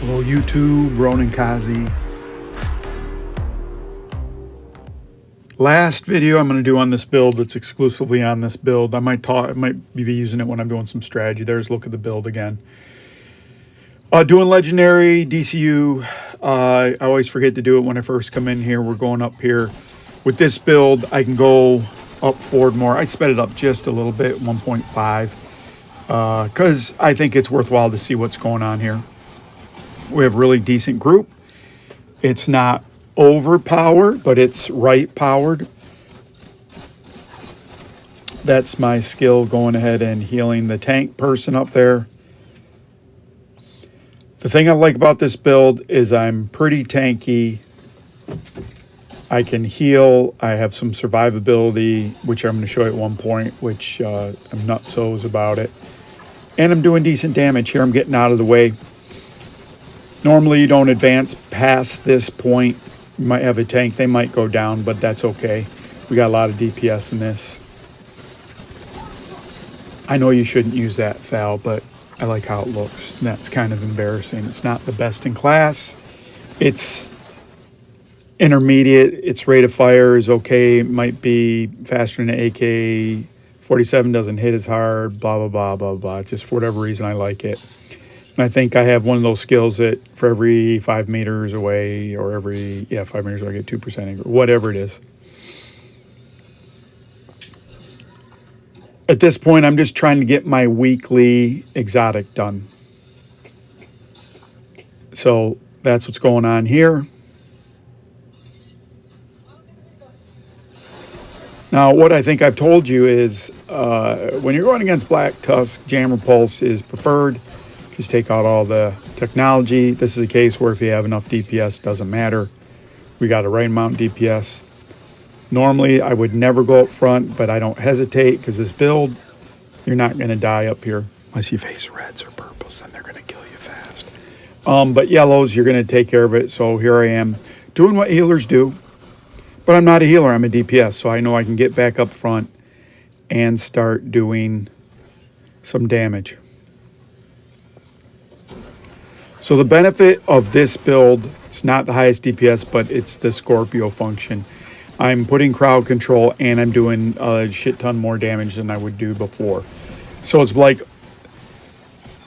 Hello YouTube, Ronan Kazi. Last video I'm going to do on this build that's exclusively on this build. I might be using it when I'm doing some strategy. There's a look at the build again. Doing legendary DCU. I always forget to do it when I first come in here. We're going up here. With this build, I can go up forward more. I sped it up just a little bit, 1.5, because I think it's worthwhile to see what's going on here. We have a really decent group. It's not overpowered, but it's right powered. That's my skill, going ahead and healing the tank person up there. The thing I like about this build is I'm pretty tanky. I can heal. I have some survivability, which I'm going to show you at one point, which I'm nutsos about it. And I'm doing decent damage here. I'm getting out of the way. Normally, you don't advance past this point. You might have a tank. They might go down, but that's okay. We got a lot of DPS in this. I know you shouldn't use that FAL, but I like how it looks. That's kind of embarrassing. It's not the best in class. It's intermediate. Its rate of fire is okay. It might be faster than an AK-47. Doesn't hit as hard. Blah, blah, blah, blah, blah. Just for whatever reason, I like it. And I think I have one of those skills that for every 5 meters away, or every, 5 meters away, I get 2% anger, whatever it is. At this point, I'm just trying to get my weekly exotic done. So that's what's going on here. Now, what I think I've told you is when you're going against Black Tusk, Jam Repulse is preferred. Just take out all the technology. This is a case where if you have enough DPS, doesn't matter. We got a right amount DPS. Normally, I would never go up front, but I don't hesitate because this build, you're not going to die up here. Unless you face reds or purples, then they're going to kill you fast. But yellows, you're going to take care of it. So here I am doing what healers do. But I'm not a healer, I'm a DPS. So I know I can get back up front and start doing some damage. So the benefit of this build, it's not the highest DPS, but it's the Scorpio function. I'm putting crowd control and I'm doing a shit ton more damage than I would do before. So it's like,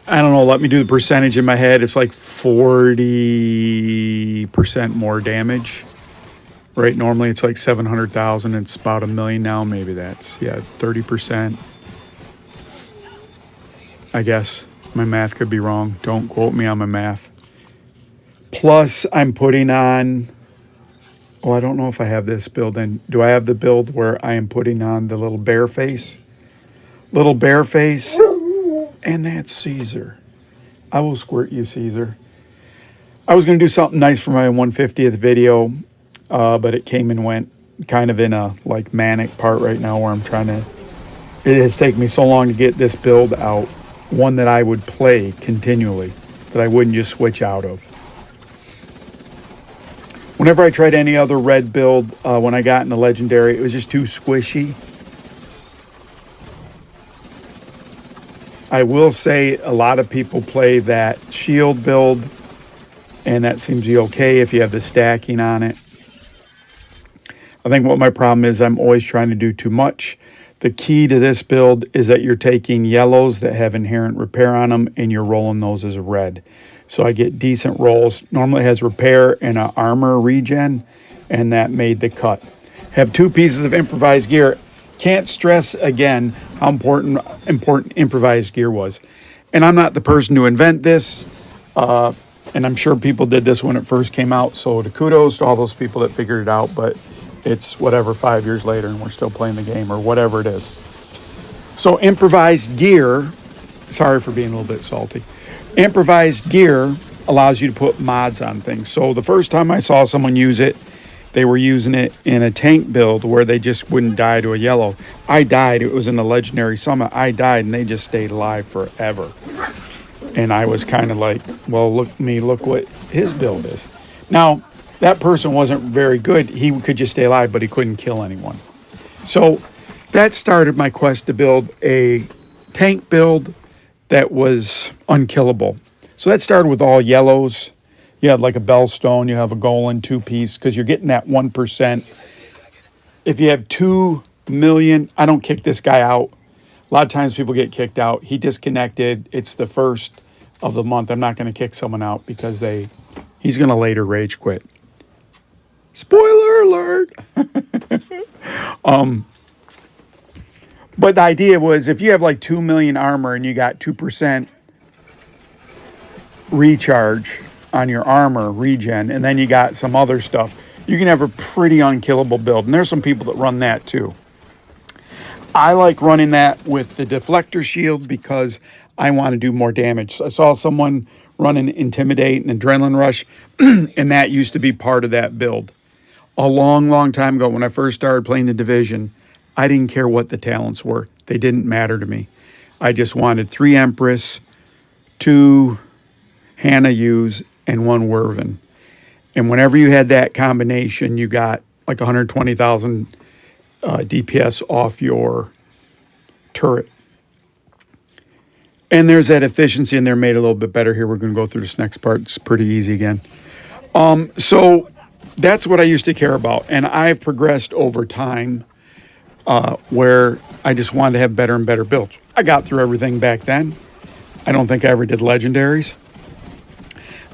I don't know, let me do the percentage in my head. It's like 40% more damage. Right, normally it's like 700,000. It's about 1 million now. Maybe that's, 30%. I guess. My math could be wrong. Don't quote me on my math. Plus, I'm putting on... Oh, I don't know if I have this build in. Do I have the build where I am putting on the little bear face? Little bear face. And that's Caesar. I will squirt you, Caesar. I was going to do something nice for my 150th video, but it came and went kind of in a like manic part right now where I'm trying to... It has taken me so long to get this build out. One that I would play continually, that I wouldn't just switch out of. Whenever I tried any other red build, when I got into legendary, it was just too squishy. I will say a lot of people play that shield build, and that seems to be okay if you have the stacking on it. I think what my problem is, I'm always trying to do too much. The key to this build is that you're taking yellows that have inherent repair on them and you're rolling those as red. So I get decent rolls. Normally it has repair and an armor regen, and that made the cut. Have 2 pieces of improvised gear. Can't stress again how important improvised gear was. And I'm not the person to invent this. And I'm sure people did this when it first came out. So the kudos to all those people that figured it out. But it's whatever, 5 years later, and we're still playing the game, or whatever it is. So improvised gear, sorry for being a little bit salty. Improvised gear allows you to put mods on things. So the first time I saw someone use it, they were using it in a tank build where they just wouldn't die to a yellow. I died. It was in the Legendary Summit. I died, and they just stayed alive forever. And I was kind of like, well, look what his build is. Now, that person wasn't very good. He could just stay alive, but he couldn't kill anyone. So that started my quest to build a tank build that was unkillable. So that started with all yellows. You have like a Bellstone, you have a Golan 2-piece, because you're getting that 1%. If you have 2 million, I don't kick this guy out. A lot of times people get kicked out. He disconnected. It's the first of the month. I'm not going to kick someone out because he's going to later rage quit. Spoiler alert. But the idea was if you have like 2 million armor and you got 2% recharge on your armor regen, and then you got some other stuff, you can have a pretty unkillable build. And there's some people that run that too. I like running that with the deflector shield because I want to do more damage. I saw someone running Intimidate and Adrenaline Rush, and that used to be part of that build. A long, long time ago when I first started playing the Division, I didn't care what the talents were. They didn't matter to me. I just wanted 3 Empress, 2 Hannah Ewes, and 1 Werven. And whenever you had that combination, you got like 120,000 DPS off your turret. And there's that efficiency in there made a little bit better here. We're going to go through this next part. It's pretty easy again. So that's what I used to care about. And I've progressed over time where I just wanted to have better and better builds. I got through everything back then. I don't think I ever did legendaries.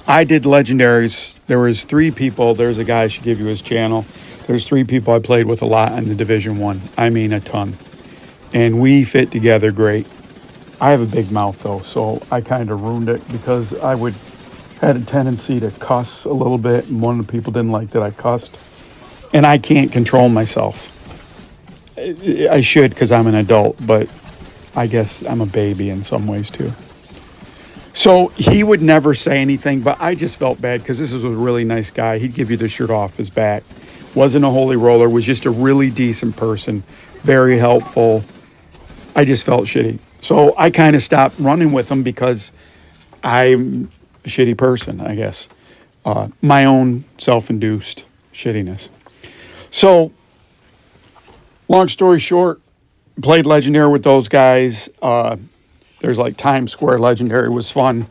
I did legendaries. There was 3 people. There's a guy I should give you his channel. There's 3 people I played with a lot in the Division 1. I mean a ton. And we fit together great. I have a big mouth though, so I kind of ruined it because I had a tendency to cuss a little bit, and one of the people didn't like that I cussed. And I can't control myself. I should because I'm an adult, but I guess I'm a baby in some ways too. So he would never say anything, but I just felt bad because this was a really nice guy. He'd give you the shirt off his back. Wasn't a holy roller, was just a really decent person, very helpful. I just felt shitty. So I kind of stopped running with him because I'm a shitty person, I guess. My own self-induced shittiness. So, long story short, played Legendary with those guys. There's like Times Square Legendary was fun,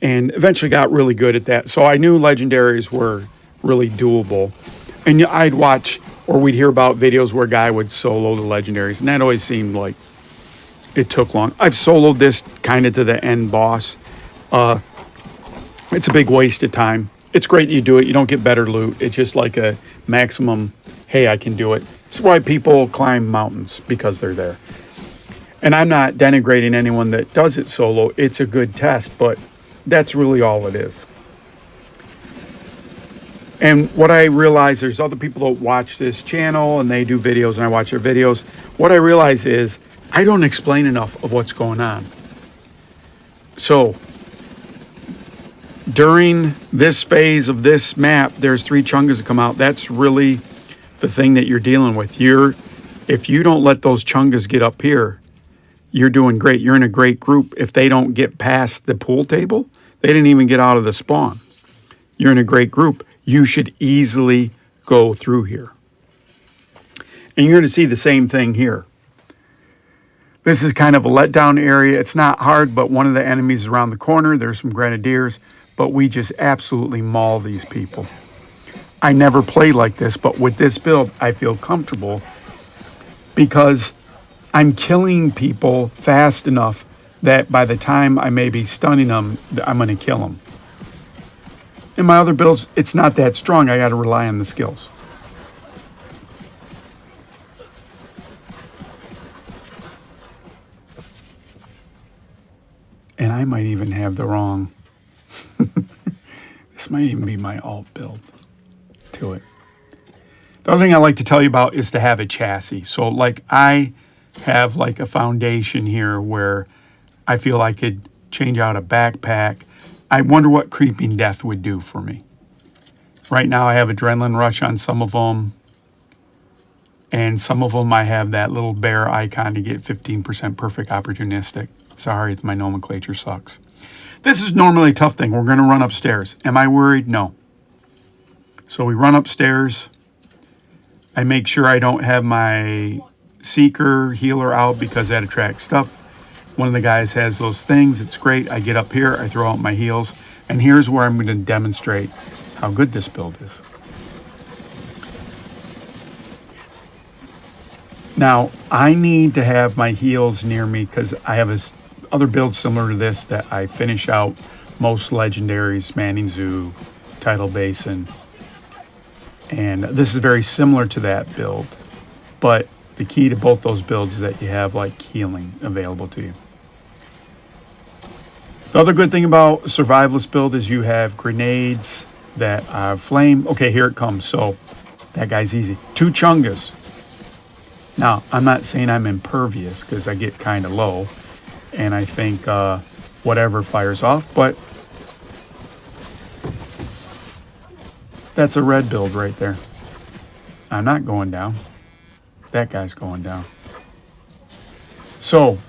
and eventually got really good at that. So I knew Legendaries were really doable. And I'd watch, or we'd hear about videos where a guy would solo the Legendaries, and that always seemed like it took long. I've soloed this kind of to the end boss. It's a big waste of time. It's great that you do it. You don't get better loot. It's just like a maximum, hey, I can do it. It's why people climb mountains, because they're there. And I'm not denigrating anyone that does it solo. It's a good test, but that's really all it is. And what I realize, there's other people that watch this channel and they do videos and I watch their videos. What I realize is I don't explain enough of what's going on. So during this phase of this map, there's 3 Chungas that come out. That's really the thing that you're dealing with. If you don't let those Chungas get up here, you're doing great. You're in a great group. If they don't get past the pool table, they didn't even get out of the spawn. You're in a great group. You should easily go through here. And you're going to see the same thing here. This is kind of a letdown area. It's not hard, but one of the enemies is around the corner. There's some grenadiers, but we just absolutely maul these people. I never play like this, but with this build, I feel comfortable because I'm killing people fast enough that by the time I may be stunning them, I'm going to kill them. In my other builds, it's not that strong. I got to rely on the skills. And I might even have the wrong... This might even be my alt build to it. The other thing I like to tell you about is to have a chassis. So like I have like a foundation here where I feel I could change out a backpack. I wonder what Creeping Death would do for me. Right now I have Adrenaline Rush on some of them. And some of them I have that little bear icon to get 15% perfect opportunistic. Sorry, my nomenclature sucks. This is normally a tough thing. We're going to run upstairs. Am I worried? No. So we run upstairs. I make sure I don't have my Seeker healer out because that attracts stuff. One of the guys has those things. It's great. I get up here, I throw out my heals, and here's where I'm going to demonstrate how good this build is. Now, I need to have my heals near me because I have other builds similar to this that I finish out most legendaries, Manning Zoo, Tidal Basin. And this is very similar to that build. But the key to both those builds is that you have like healing available to you. The other good thing about survivalist build is you have grenades that are flame. Okay, here it comes. So that guy's easy. 2 Chungas. Now, I'm not saying I'm impervious because I get kind of low and I think whatever fires off, but that's a red build right there. I'm not going down. That guy's going down. So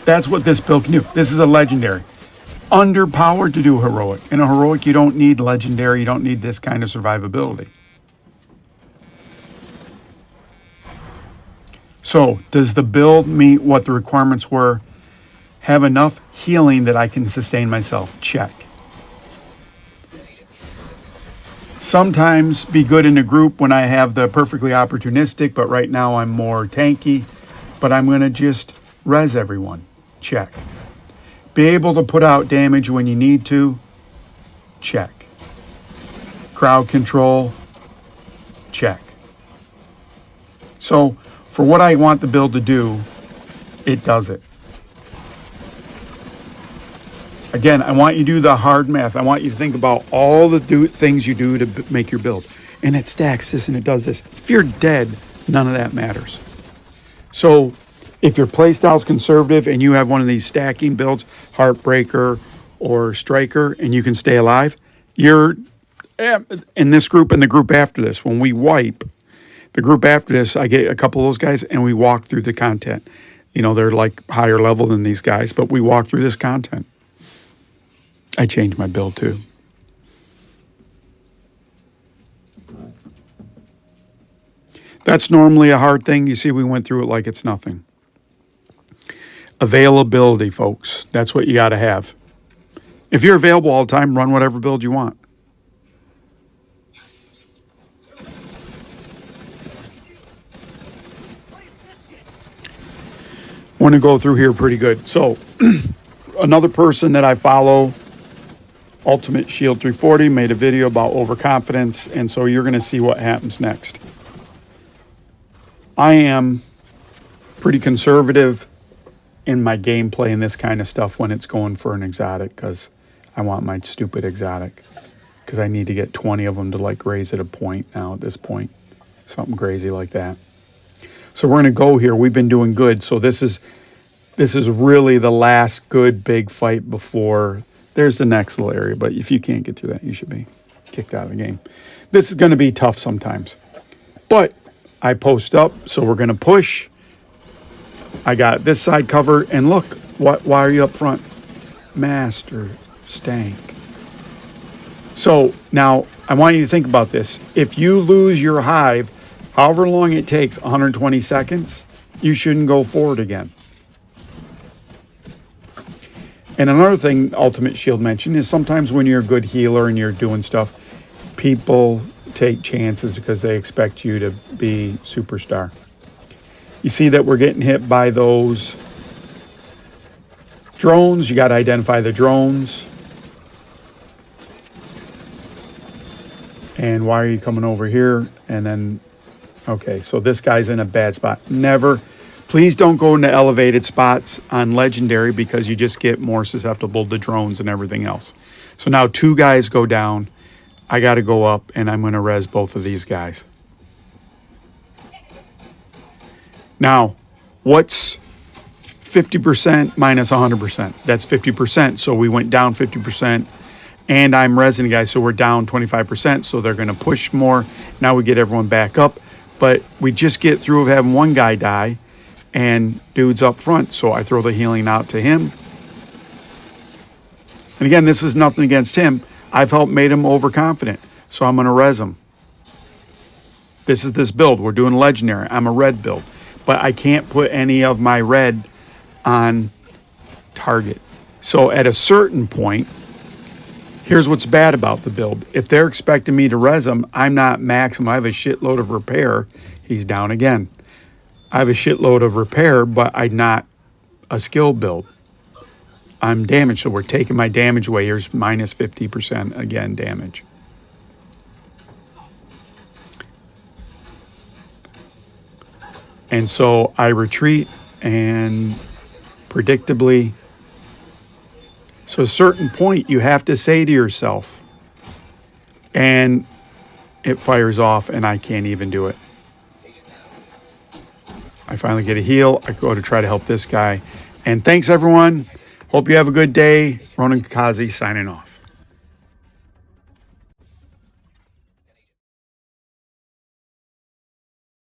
that's what this build can do. This is a legendary. Underpowered to do heroic. In a heroic, you don't need legendary. You don't need this kind of survivability. So does the build meet what the requirements were? Have enough healing that I can sustain myself? Check. Sometimes be good in a group when I have the perfectly opportunistic, but right now I'm more tanky. But I'm going to just res everyone. Check. Be able to put out damage when you need to? Check. Crowd control? Check. So for what I want the build to do, it does it. Again, I want you to do the hard math. I want you to think about all the things you do to make your build. And it stacks this and it does this. If you're dead, none of that matters. So if your playstyle is conservative and you have one of these stacking builds, Heartbreaker or Striker, and you can stay alive, you're in this group and the group after this. When we wipe, the group after this, I get a couple of those guys and we walk through the content. You know, they're like higher level than these guys, but we walk through this content. I changed my build too. That's normally a hard thing. You see, we went through it like it's nothing. Availability, folks. That's what you got to have. If you're available all the time, run whatever build you want. I want to go through here pretty good. So, another person that I follow, Ultimate Shield 340, made a video about overconfidence, and so you're going to see what happens next. I am pretty conservative in my gameplay and this kind of stuff when it's going for an exotic because I want my stupid exotic because I need to get 20 of them to like raise it a point now at this point. Something crazy like that. So we're going to go here. We've been doing good. So this is really the last good big fight before there's the next little area. But if you can't get through that, you should be kicked out of the game. This is going to be tough sometimes. But I post up, so we're going to push. I got this side covered, and look, why are you up front? Master Stank. So now I want you to think about this. If you lose your hive, however long it takes, 120 seconds, you shouldn't go forward again. And another thing Ultimate Shield mentioned is sometimes when you're a good healer and you're doing stuff, people take chances because they expect you to be superstar. You see that we're getting hit by those drones. You got to identify the drones. And why are you coming over here? And then, okay, so this guy's in a bad spot. Never, please don't go into elevated spots on Legendary because you just get more susceptible to drones and everything else. So now 2 guys go down. I got to go up, and I'm going to res both of these guys. Now, what's 50% minus 100%? That's 50%. So we went down 50%, and I'm resing guys, so we're down 25%. So they're going to push more. Now we get everyone back up, but we just get through of having one guy die, and dude's up front. So I throw the healing out to him. And again, this is nothing against him. I've helped made him overconfident, so I'm going to res him. This is this build. We're doing Legendary. I'm a red build, but I can't put any of my red on target. So at a certain point, here's what's bad about the build. If they're expecting me to res him, I'm not maximum. I have a shitload of repair. He's down again. I have a shitload of repair, but I'm not a skill build. I'm damaged, so we're taking my damage away. Here's minus 50% again damage. And so I retreat, and predictably, so at a certain point you have to say to yourself, and it fires off and I can't even do it. I finally get a heal. I go to try to help this guy. And thanks everyone. Hope you have a good day. Ronan Kakazi signing off.